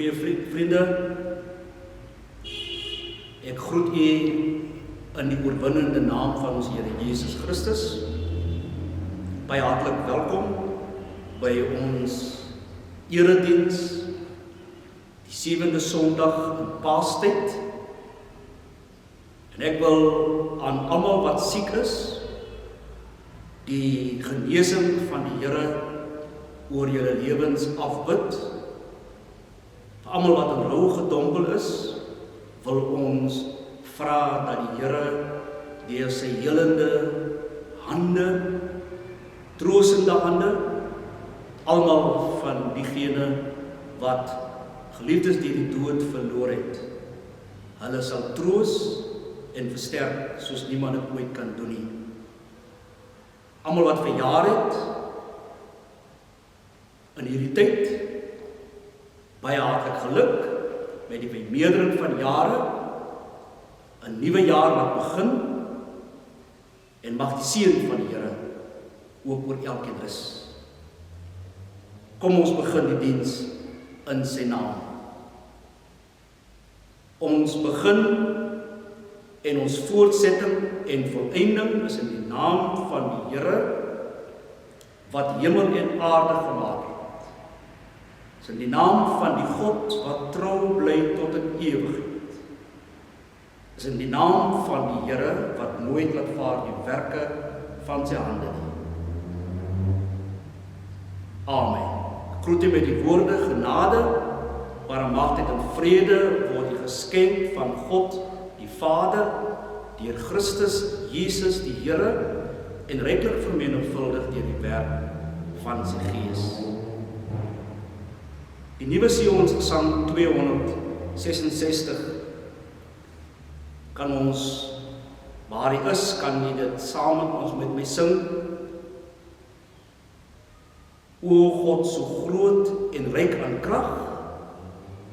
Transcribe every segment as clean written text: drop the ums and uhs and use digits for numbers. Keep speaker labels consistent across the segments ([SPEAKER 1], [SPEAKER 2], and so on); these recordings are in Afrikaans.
[SPEAKER 1] Goeie vriende, ek groet u in die oorwinnende naam van ons Here Jesus Christus. Baie hartlik welkom by ons erediens, die 7de Sondag in Paastyd. En ek wil aan almal wat siek is, die genesing van die Here oor julle lewens afbid. Vir almal wat in rou gedompel is, wil ons vra dat die Here deur sy helende hande, troostende hande, almal van diegene wat geliefdes deur die dood verloor het, hulle sal troos en versterk soos niemand dit ooit kan doen nie. Almal wat verjaar het in hierdie tyd, baie hartlik geluk met die vermeerdering van jare, 'n nuwe jaar wat begin, en mag die seën van die Here ook oor elkeen rus. Kom ons begin die diens in sy naam. Ons begin en ons voortsetting en volëinding is in die naam van die Here wat hemel en aarde gemaak het. Is in die naam van die God wat trou bly tot in ewigheid. Is in die naam van die Here wat nooit laat vaar die werke van sy hande nie. Amen. Ek groet u met die woorde genade, barmhartigheid en vrede word u geskenk van God die Vader, deur Christus Jesus die Here, en ryklik vermenigvuldig deur die werk van sy Gees. Die nuwe Sionsgesang 266 kan ons, waar hy is, kan jy dit saam met ons met my sing. O God, so groot en ryk aan krag,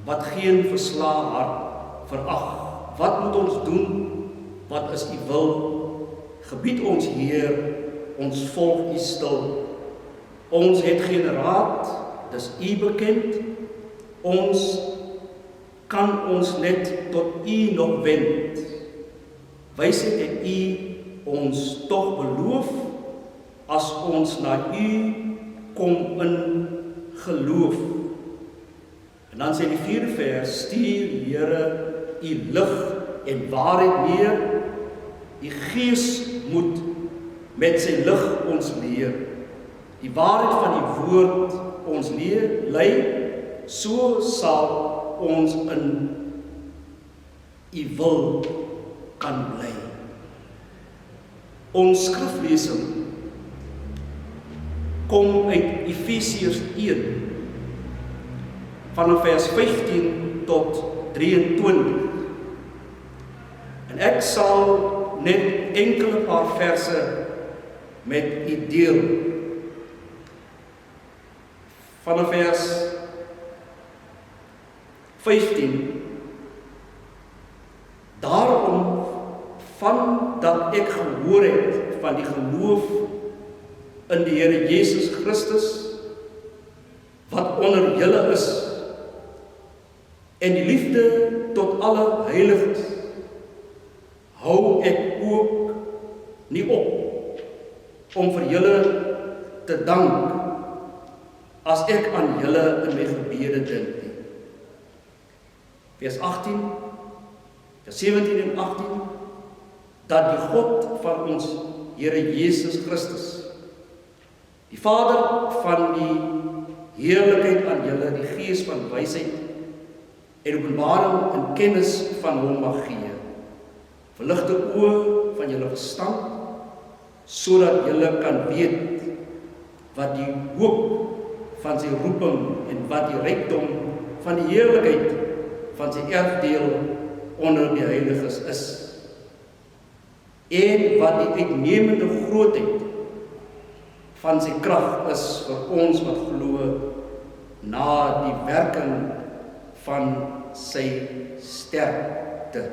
[SPEAKER 1] wat geen verslae hart verag. Wat moet ons doen? Wat is u wil? Gebied ons, Heer, ons volg u stil. Ons het geen raad, dis u bekend. Ons kan ons net tot u nog wend. Wysheid het u ons tog beloof, as ons na u kom in geloof. En dan sê die 4de vers, stuur Here u lig en waarheid neer, die Gees moet met sy lig ons leer. Die waarheid van die woord ons lei, so sal ons in u wil kan bly. Ons skriflesing kom uit Efesiërs 1, vanaf vers 15 tot 23. En ek sal net enkele paar verse met u deel. Vanaf vers 15. Daarom, van dat ek gehoor het van die geloof in die Here Jesus Christus, wat onder julle is, en die liefde tot alle heiliges, hou ek ook nie op om vir julle te dank, as ek aan julle in my gebede dink nie. Vers 18, vers 17 en 18, dat die God van ons Here Jesus Christus, die Vader van die heerlikheid aan julle, die Gees van wysheid en openbaring en kennis van hom mag gee. Verlig die oë van julle verstand, sodat julle kan weet wat die hoop van sy roeping en wat die rykdom van die heerlikheid van sy erfdeel onder die heiliges is. En wat die uitnemende grootheid van sy krag is vir ons wat glo, na die werking van sy sterkte.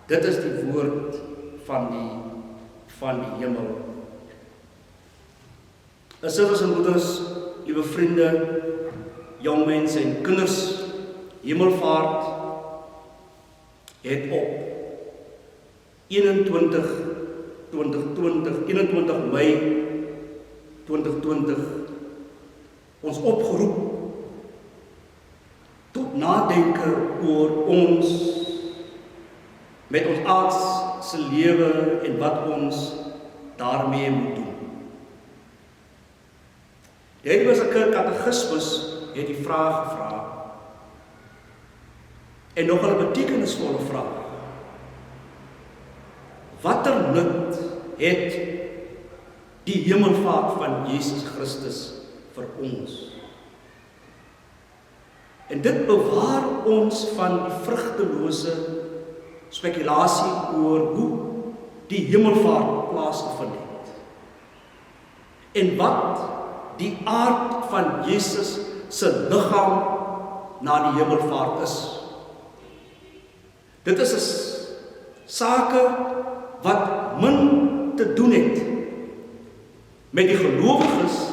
[SPEAKER 1] Dit is die woord van die hemel. Susters en broeders, liewe vriende, jong mense en kinders Hemelvaart het op 21 Mei 2020 ons opgeroep tot nadenke oor ons met ons aardse lewe en wat ons daarmee moet doen. Die Heidelbergse Katekismus het die vraag gevra, en nog 'n betekenisvolle vraag. Watter nut het die hemelvaart van Jesus Christus vir ons? En dit bewaar ons van die vrugtelose spekulasie oor hoe die hemelvaart plaasgevind het. En wat die aard van Jesus se liggaam na die hemelvaart is. Dit is 'n sake wat min te doen het met die gelowiges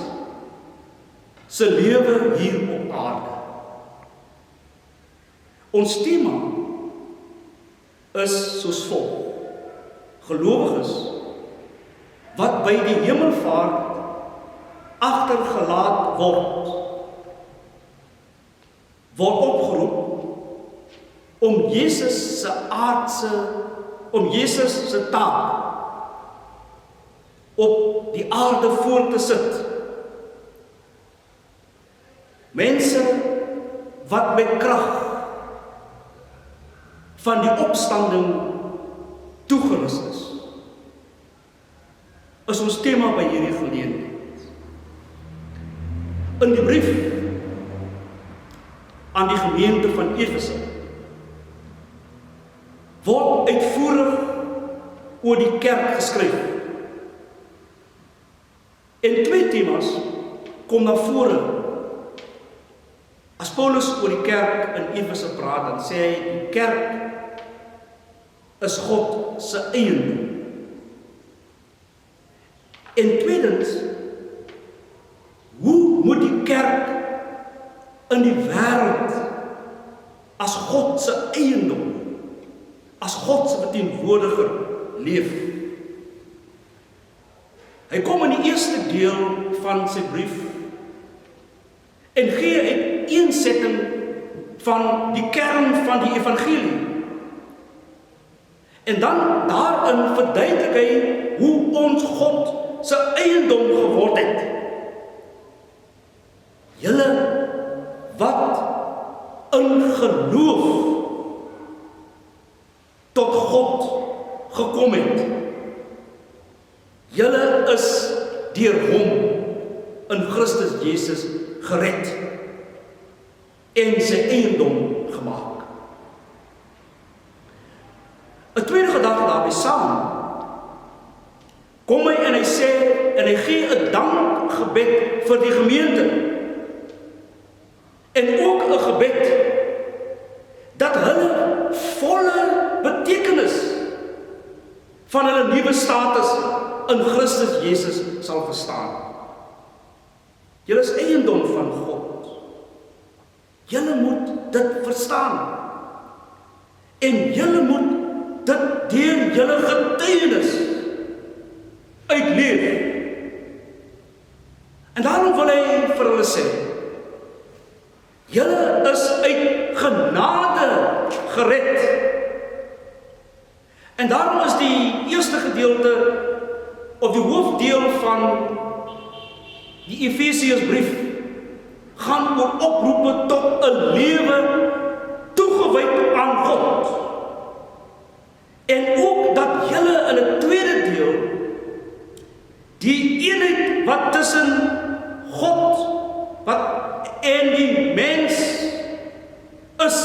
[SPEAKER 1] se lewe hier op aarde. Ons tema is soos volg: gelowiges wat by die hemelvaart agtergelaat word opgeroep om Jesus se taak op die aarde voor te sit. Mense wat met krag van die opstanding toegerus is ons tema by hierdie geleentheid. In die brief aan die gemeente van Efese word uitvoerig oor die kerk geskryf. En twee temas kom na vore. As Paulus oor die kerk in Efese praat, dan sê hy die kerk is God se eiendom. En tweedens, hoe moet die kerk in die wêreld as God se eiendom, as God se verteenwoordiger leef? Hy kom in die eerste deel van sy brief en gee 'n uiteensetting van die kern van die evangelie. En dan daarin verduidelik hy hoe ons God se eiendom geword het. Julle wat in geloof tot God gekom het. Julle is deur hom in Christus Jesus gered en sy eiendom gemaak. 'n tweede gedagte daarby saam. Kom hy en hy sê en hy gee 'n dankgebed vir die gemeente. En ook 'n gebed dat hulle volle betekenis van hulle nuwe status in Christus Jesus sal verstaan. Julle is eiendom van God. Julle moet dit verstaan. En julle moet dit deur julle getuienis uitleef. En daarom wil hy vir hulle sê, julle is uit genade gered. En daarom is die eerste gedeelte of die hoofdeel van die Efesiërsbrief gaan oor oproepe tot 'n lewe toegewyd aan God. En ook dat julle in 'n tweede deel die eenheid wat tussen God en die mens is,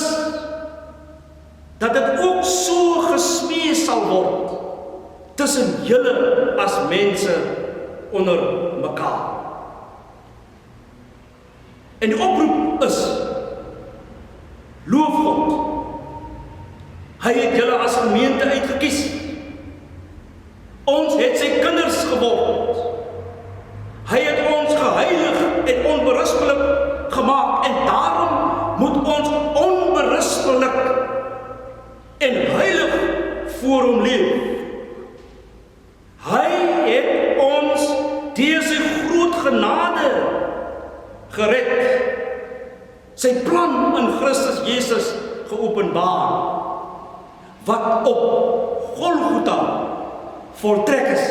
[SPEAKER 1] dat dit ook so gesmee sal word tussen julle as mense onder mekaar. En die oproep is, loof God. Hy het julle as gemeente uitgekies. Ons het sy kinders geword. Hy het ons geheilig en onberispelik gemaak en daarom moet ons onberispelik gered, sy plan in Christus Jesus geopenbaar, wat op Golgotha voltrek is,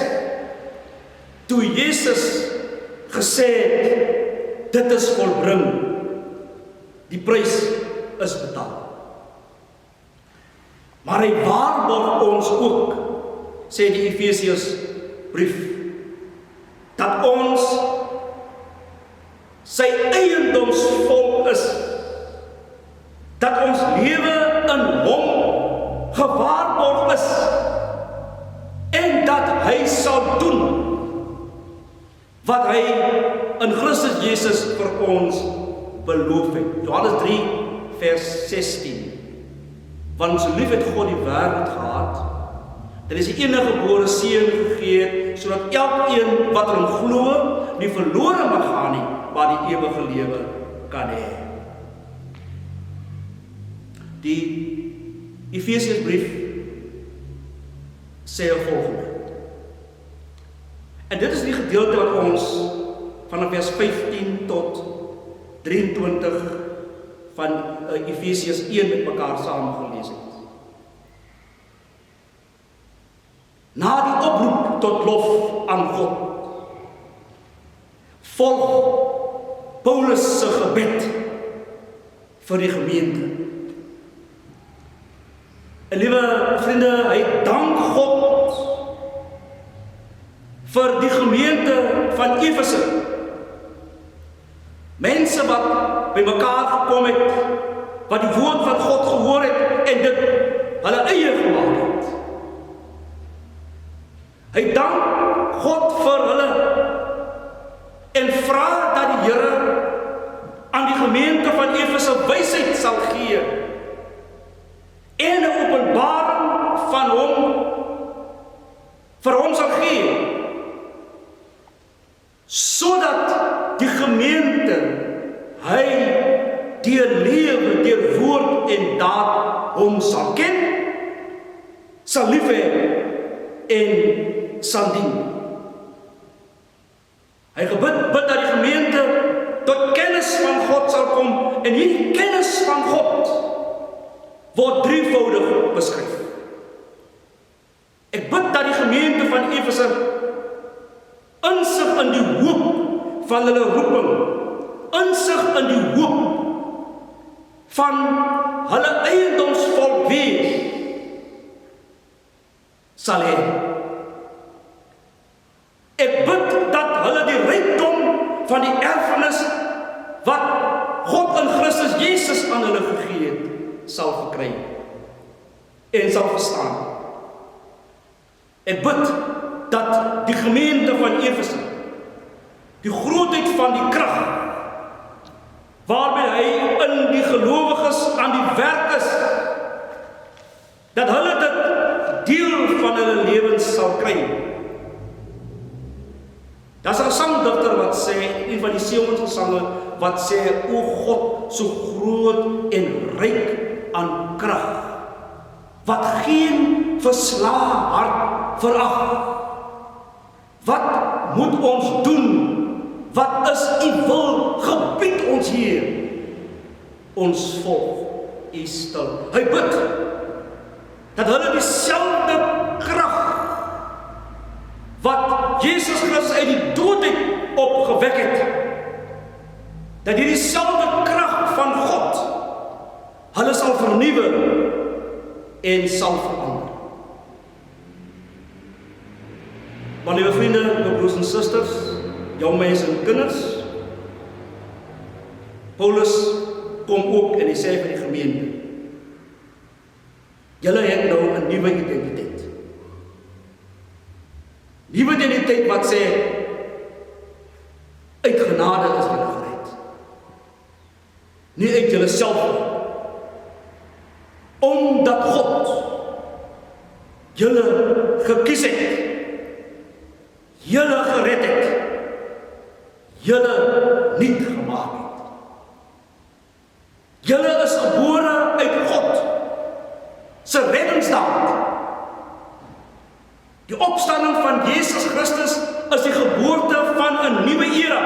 [SPEAKER 1] toe Jesus gesê het, dit is volbring, die prys is betaal. Maar hy waarborg ons ook, sê die Efesiërs brief, dat ons sy eiendomsvolk is, dat ons lewe in hom gewaarborg is, en dat hy sal doen wat hy in Christus Jesus vir ons beloof het. Johannes 3 vers 16. Want so lief het God die wêreld gehad, dat hy sy enige gebore seun gegee het, sodat elkeen wat in hom glo, nie verlore mag gaan nie, maar die ewige lewe kan hê. Die Efesiërsbrief sê die volgende. En dit is die gedeelte wat ons vanaf vers 15 tot 23 van Efesiërs 1 met mekaar saam gelees het. Na die oproep tot lof aan God, volg Paulus se gebed vir die gemeente. En liewe vriende, hy dank God vir die gemeente van Efese. Mense wat by mekaar gekom het, wat die woord van God gehoor het en dit hulle eie gemaak het. Hy dank God vir hulle en vra dat die Here aan die gemeente van Efese wysheid sal gee en 'n openbaring van hom vir hom sal gee, sodat die gemeente hy deur lewe, deur woord en daad hom sal ken, sal lief hê en sal dien. Hy bid dat die gemeente tot kennis van God sal kom, en hierdie kennis van God word drievoudig beskryf. Ek bid dat die gemeente van Efese insig in die hoop van hulle roeping, insig in die hoop van hulle eiendomsvolk wees, sal hê. Ek bid dat hulle die rykdom van die erfenis wat God in Christus Jesus aan hulle gegee het, sal verkry en sal verstaan. Ek bid dat die gemeente van Efese die grootheid van die krag waarmee hy in die gelowiges aan die werk is, dat hulle dit deel van hulle lewens sal kry. Daar's 'n sangdigter wat sê, een van die Siongessange wat sê, o God, so groot en ryk aan krag, wat geen verslae hart verag. Wat moet ons doen? Wat is u wil? Gebied ons hier. Ons volg u stil. Hy bid dat hulle dieselfde krag wat Jesus Christus uit die dood het opgewek het, dat hierdie selfde krag van God hulle sal vernuwe en sal verander. Maar liewe vriende, my broers en susters, jou mense en kinders, Paulus kom ook en hy sê vir die gemeente, julle het nou 'n nuwe identiteit. Nuwe identiteit wat sê, uit genade is julle gered. Nie uit julle self nie. Omdat God julle gekies het, julle gered het, julle nuut gemaak het. Julle is gebore uit God se reddingsdaad. Die opstanding van Jesus Christus is die geboorte van 'n nuwe era.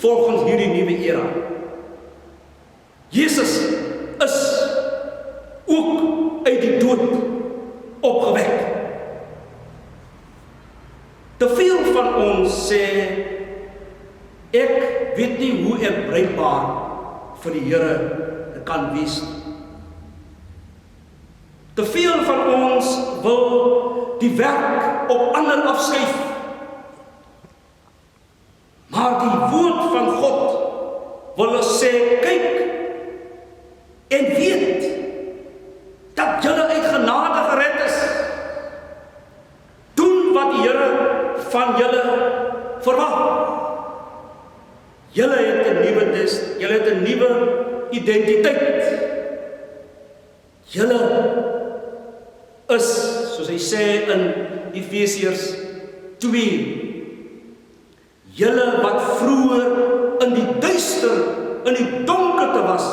[SPEAKER 1] volgens hierdie nuwe era. Jesus is ook uit die dood opgewek. Te veel van ons sê, ek weet nie hoe ek bruikbaar vir die Here kan wees. Te veel van ons wil die werk op ander afskuif. Maar die woord van God wil ons sê, kyk en weet dat julle uit genade gered is. Doen wat die Here van julle verwag. Julle het 'n nuwe julle het 'n nuwe identiteit. Julle is, soos hy sê in Efesiërs 2, julle wat vroeër in die duister, in die donkerte was,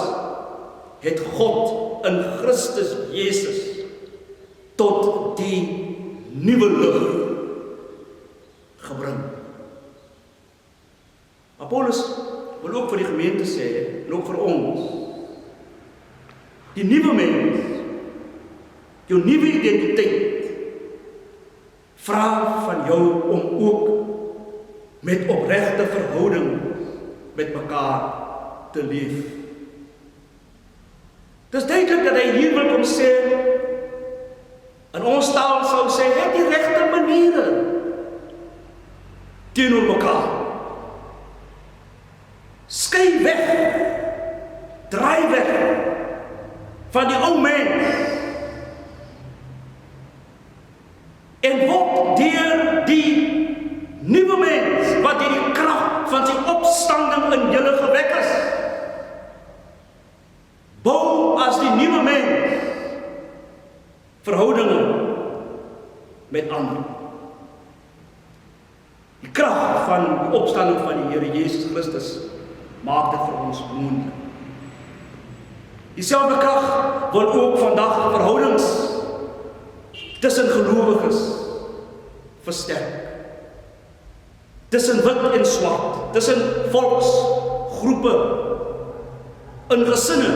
[SPEAKER 1] het God in Christus Jesus tot die nuwe lig gebring. Paulus wil ook vir die gemeente sê, en ook vir ons, die nuwe mens, jou nuwe identiteit, vra van jou om ook met opregte verhouding met mekaar te leef. Dis duidelik dat hy hier wil kom sê, in ons taal sou sê, het die regte maniere teenoor mekaar. Skei weg, draai weg van die ou mens en word deur die nuwe mens wat deur die krag van sy opstanding in julle gewek is. Bou as die nuwe mens verhoudinge met ander. Die krag van die opstanding van die Here Jesus Christus maak dit vir ons moontlik. Dieselfde krag wil ook vandag verhoudings tussen gelowiges versterk. Tussen wit en swart, tussen volksgroepe, in gesinne,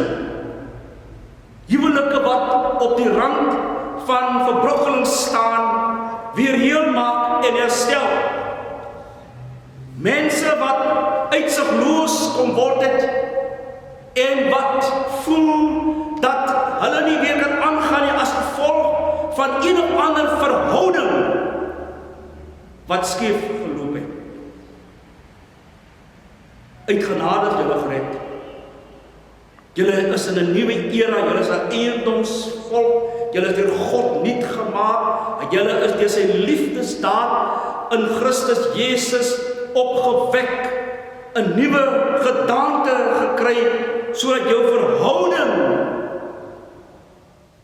[SPEAKER 1] huwelike wat op die rand van verbrokkeling staan, weer heel maak en herstel. Mense wat uitsigloos kom word het en wat voel dat hulle nie weer kan aangaan nie as gevolg van een of ander verhouding wat skeef geloop het. Uit genade is julle gered. Julle is in 'n nuwe era, julle is 'n eiendomsvolk, julle is deur God nuut gemaak, julle is deur sy liefdesdaad in Christus Jesus opgewek, 'n nuwe gedaante gekry, sodat jou verhouding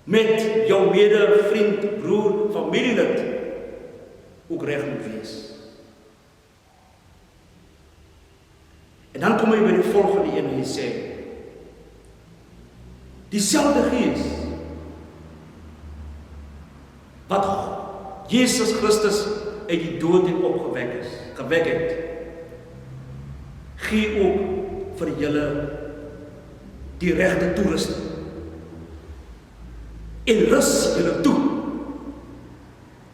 [SPEAKER 1] met jou mede vriend, broer, familielid ook reg moet wees. En dan kom hy by die volgende een en hy sê, dieselfde Gees wat Jesus Christus uit die dood het gewek het, gee ook vir julle die regte toerusting en rus julle toe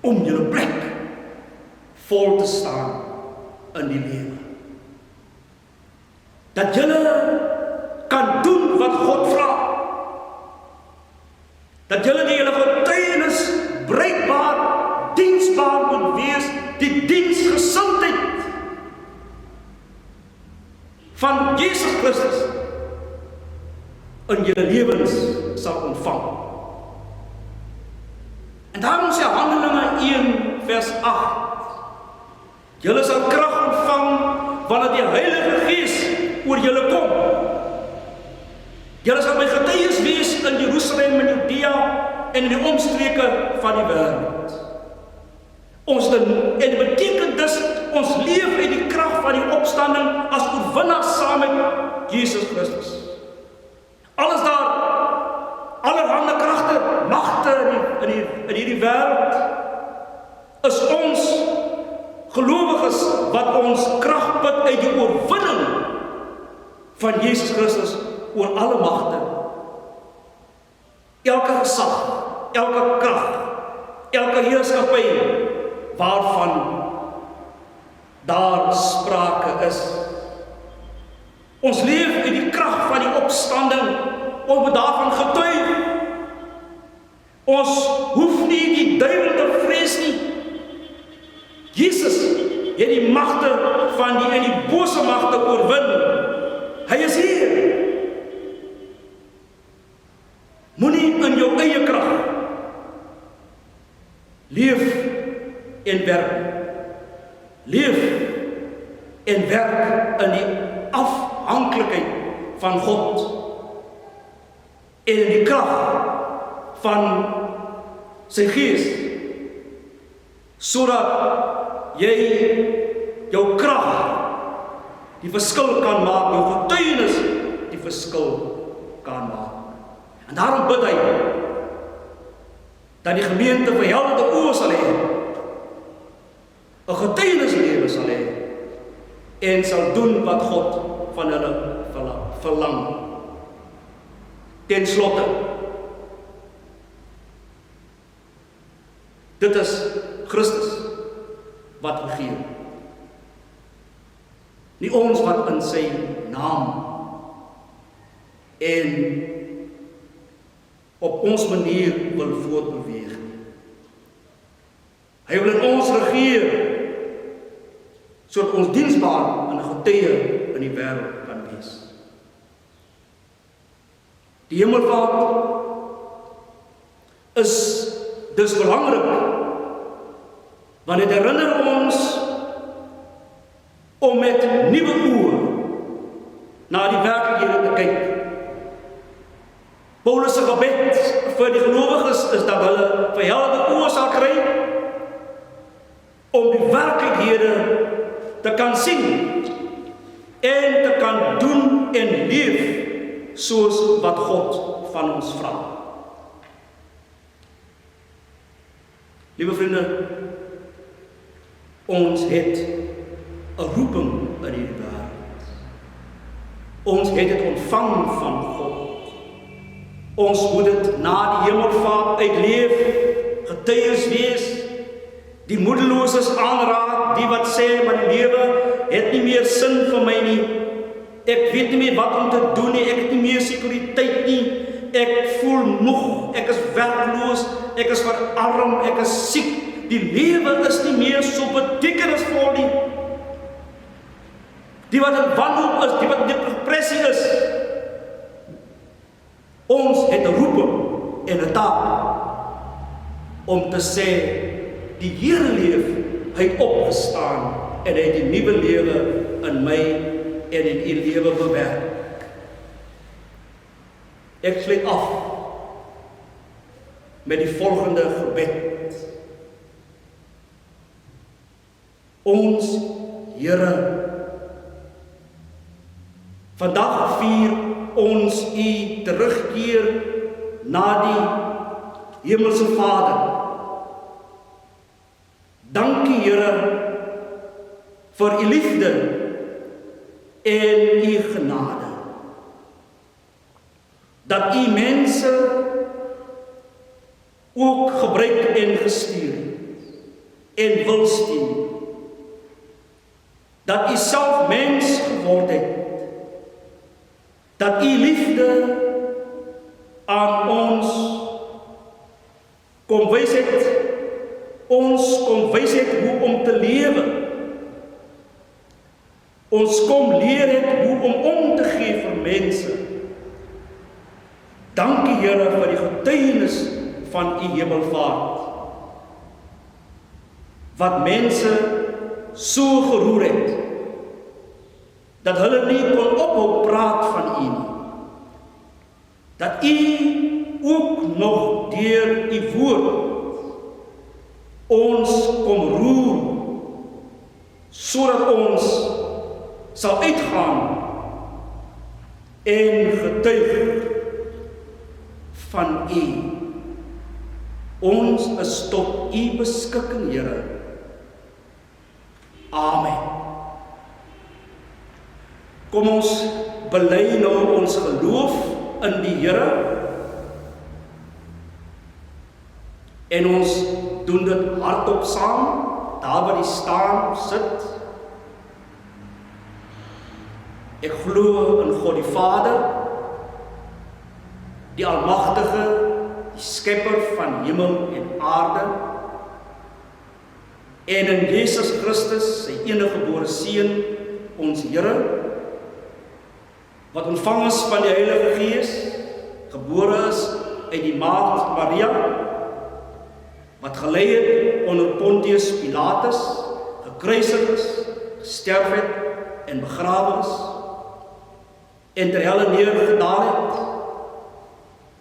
[SPEAKER 1] om julle plek vol te staan in die lewe. Dat julle kan doen wat God vra. Dat julle die julle getuienis bruikbaar, diensbaar moet wees, die diensgesindheid van Jesus Christus in julle lewens sal ontvang. En daarom sê Handelinge 1 vers 8, julle sal krag ontvang wanneer die Heilige Gees oor julle kom. Julle sal my getuies wees in Jerusalem, in Judea en in die omstreke van die wêreld. En dit beteken dus, ons leef uit die krag van die opstanding as oorwinnaars saam met Jesus Christus. Alles daar, allerhande kragte, magte in hierdie wêreld, is ons gelowiges wat ons krag put uit die oorwinning van Jesus Christus oor alle magte. Elke gesag, elke krag, elke heerskappy waarvan daar sprake is. Ons leef uit die krag van die opstanding, ons moet daarvan getuig. Ons hoef nie die duiwel te vrees nie. Jesus het die magte van die bose magte oorwin. Hy is hier. Moenie in jou eie krag leef en werk. Leef en werk in die afhanklikheid van God en in die krag van sy Gees, sodat jy jou krag die verskil kan maak, jou getuienis die verskil kan maak. En daarom bid hy dat die gemeente verhelderde oë sal hê, 'n getuienislewe sal hê en sal doen wat God van hulle verlang. Ten slotte, dit is Christus wat regeer. Nie ons wat in sy naam en op ons manier wil voortbeweeg. Hy wil in ons regeer, sodat ons diensbaar en 'n getuie in die wêreld kan wees. Die hemelvaart is dus belangrik, want dit herinner ons om met nuwe oë na die werklikhede te kyk. Paulus se gebed vir die gelowiges is dat hulle verhelderde oë sal kry om die werklikhede te kan sien en te kan doen en leef soos wat God van ons vra. Liewe vriende, ons het 'n roeping in hierdie wêreld. Ons het dit ontvang van God. Ons moet dit na die hemelvaart uitleef, getuies wees, die moedeloses aanraak, die wat sê, maar die lewe het nie meer sin vir my nie. Ek weet nie meer wat om te doen nie, ek het nie meer sekuriteit nie, ek voel moeg, ek is werkloos, ek is verarm, ek is siek. Die lewe is nie meer so betekenisvol nie. Die wat in wanhoop is, die wat in depressie is. Ons het 'n roeping en 'n taak om te sê, die Here leef, hy het opgestaan en hy het die nuwe lewe in my en in u lewe bewerk. Ek sluit af met die volgende gebed. Ons Here, vandag vier ons u terugkeer na die Hemelse Vader. Dankie Here vir u liefde en u genade. Dat u mense ook gebruik en gestuur en wil stuur. Dat u self mens geword het. Dat u liefde aan ons kom wys het. Ons kom wys het hoe om te lewe. Ons kom leer het hoe om te gee vir mense. Dankie Here vir die getuienis van u hemelvaart. Wat mense so geroer het, dat hulle nie kon ophou praat van u nie. Dat u ook nog deur u woord ons kom roer, sodat ons sal uitgaan en getuig van u. Ons is tot u beskikking, Here. Amen. Kom ons bely nou ons geloof in die Here en ons doen dit hardop saam, daar waar die staan, sit. Ek glo in God die Vader, die Almagtige, die Skepper van hemel en aarde, en in Jesus Christus, sy enige gebore Seun, ons Here, wat ontvang is van die Heilige Gees, gebore is uit die maagd Maria, wat gelei het onder Pontius Pilatus, gekruisig is, gesterf het en begrawe is, en ter helle neergedaal het,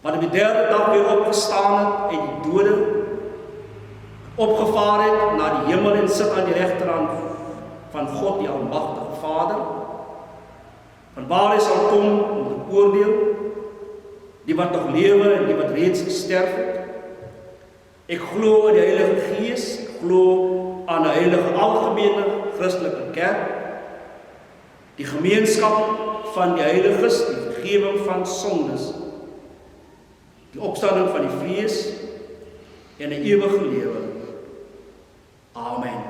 [SPEAKER 1] wat op die derde dag weer opgestaan het uit die dode, opgevaar het na die hemel en sit aan die regterhand van God die Almagtige Vader, van waar hy sal kom om te oordeel, die wat nog lewe en die wat reeds gesterf het. Ek glo in die Heilige Gees, ek glo aan die heilige algemene Christelike Kerk, die gemeenskap van die heiliges, die vergewing van sondes, die opstanding van die vlees en 'n ewige lewe. Amen.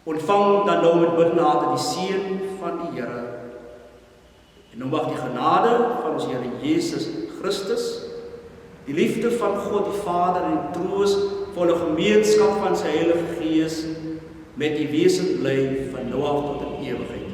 [SPEAKER 1] Ontvang dan nou met bidnade die seën van die Here. En nou mag die genade van ons Here Jesus Christus, die liefde van God die Vader en die troostvolle gemeenskap van sy Heilige Gees met u wesen bly van nou af tot in ewigheid.